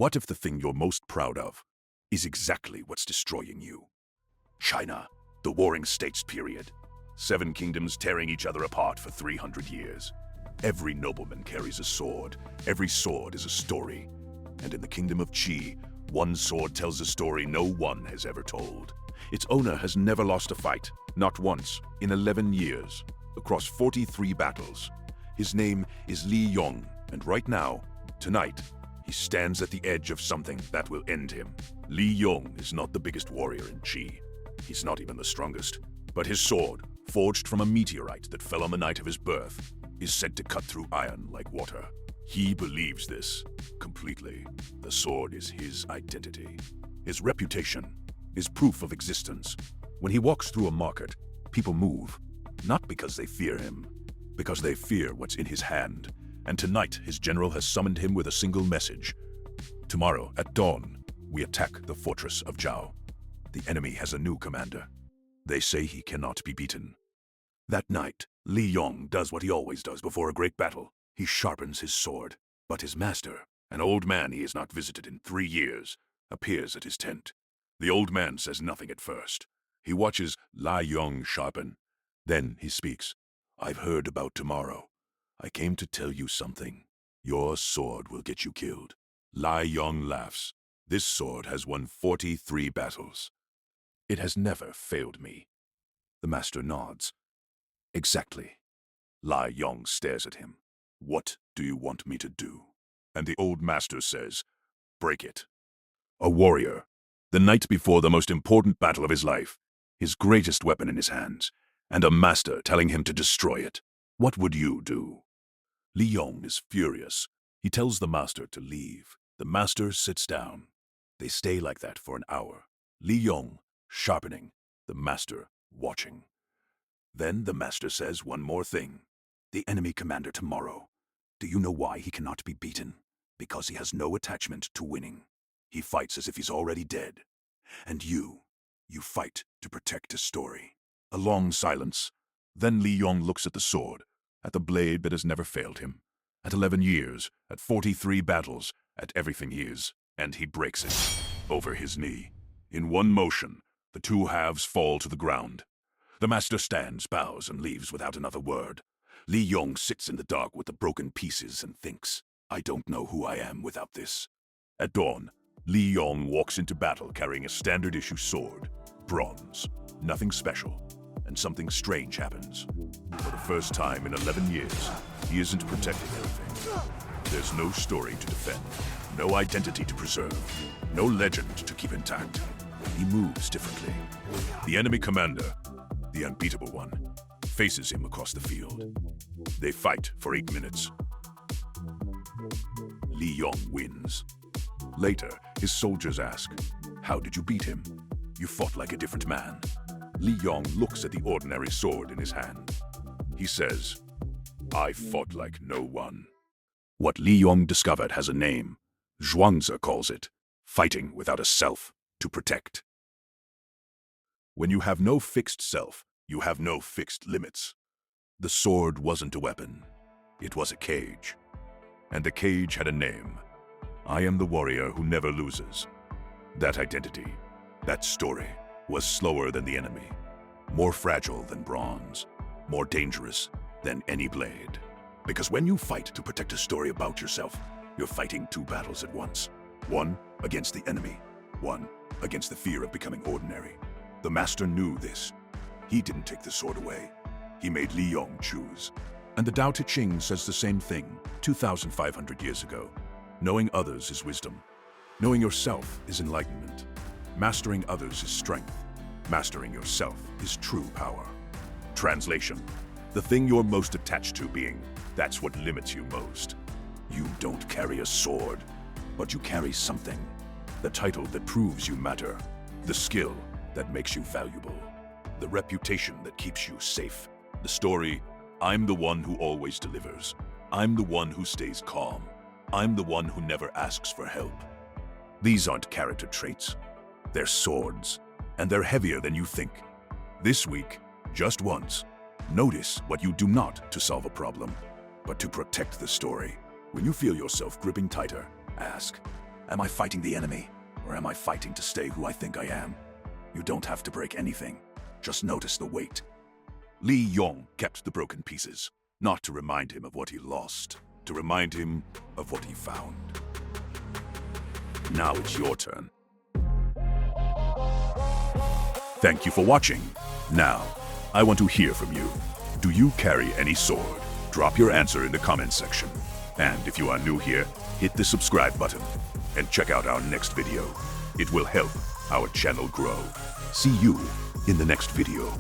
What if the thing you're most proud of is exactly what's destroying you? China, the Warring States period. 7 kingdoms tearing each other apart for 300 years. Every nobleman carries a sword. Every sword is a story. And in the kingdom of Qi, one sword tells a story no one has ever told. Its owner has never lost a fight, not once, in 11 years, across 43 battles. His name is Lie Yong, and right now, tonight, he stands at the edge of something that will end him. Lie Yong is not the biggest warrior in Qi. He's not even the strongest. But his sword, forged from a meteorite that fell on the night of his birth, is said to cut through iron like water. He believes this completely. The sword is his identity, his reputation, his proof of existence. When he walks through a market, people move, not because they fear him, because they fear what's in his hand. And tonight, his general has summoned him with a single message. Tomorrow, at dawn, we attack the fortress of Zhao. The enemy has a new commander. They say he cannot be beaten. That night, Lie Yong does what he always does before a great battle. He sharpens his sword. But his master, an old man he has not visited in 3 years, appears at his tent. The old man says nothing at first. He watches Lie Yong sharpen. Then he speaks. "I've heard about tomorrow. I came to tell you something. Your sword will get you killed." Lie Yong laughs. "This sword has won 43 battles. It has never failed me." The master nods. "Exactly." Lie Yong stares at him. "What do you want me to do?" And the old master says, "Break it." A warrior, the night before the most important battle of his life, his greatest weapon in his hands, and a master telling him to destroy it. What would you do? Lie Yong is furious. He tells the master to leave. The master sits down. They stay like that for an hour. Lie Yong sharpening, the master watching. Then the master says one more thing. "The enemy commander tomorrow. Do you know why he cannot be beaten? Because he has no attachment to winning. He fights as if he's already dead. And you fight to protect his story." A long silence. Then Lie Yong looks at the sword, at the blade that has never failed him, at 11 years, at 43 battles, at everything he is, and he breaks it over his knee. In one motion, the 2 halves fall to the ground. The master stands, bows, and leaves without another word. Lie Yong sits in the dark with the broken pieces and thinks, "I don't know who I am without this." At dawn, Lie Yong walks into battle carrying a standard-issue sword, bronze, nothing special, and something strange happens. For the first time in 11 years, he isn't protecting anything. There's no story to defend, no identity to preserve, no legend to keep intact. He moves differently. The enemy commander, the unbeatable one, faces him across the field. They fight for 8 minutes. Lie Yong wins. Later, his soldiers ask, "How did you beat him? You fought like a different man." Lie Yong looks at the ordinary sword in his hand. He says, "I fought like no one." What Lie Yong discovered has a name. Zhuangzi calls it fighting without a self to protect. When you have no fixed self, you have no fixed limits. The sword wasn't a weapon. It was a cage. And the cage had a name. I am the warrior who never loses. That identity, that story, was slower than the enemy, more fragile than bronze, more dangerous than any blade. Because when you fight to protect a story about yourself, you're fighting 2 battles at once. One against the enemy, one against the fear of becoming ordinary. The master knew this. He didn't take the sword away. He made Lie Yong choose. And the Tao Te Ching says the same thing 2,500 years ago. Knowing others is wisdom. Knowing yourself is enlightenment. Mastering others is strength. Mastering yourself is true power. Translation: the thing you're most attached to being, that's what limits you most. You don't carry a sword, but you carry something. The title that proves you matter. The skill that makes you valuable. The reputation that keeps you safe. The story, I'm the one who always delivers. I'm the one who stays calm. I'm the one who never asks for help. These aren't character traits. They're swords, and they're heavier than you think. This week, just once, notice what you do not to solve a problem, but to protect the story. When you feel yourself gripping tighter, ask, Am I fighting the enemy, or am I fighting to stay who I think I am? You don't have to break anything. Just notice the weight. Lie Yong kept the broken pieces, not to remind him of what he lost, to remind him of what he found. Now it's your turn. Thank you for watching. Now, I want to hear from you. Do you carry any sword? Drop your answer in the comments section. And if you are new here, hit the subscribe button and check out our next video. It will help our channel grow. See you in the next video.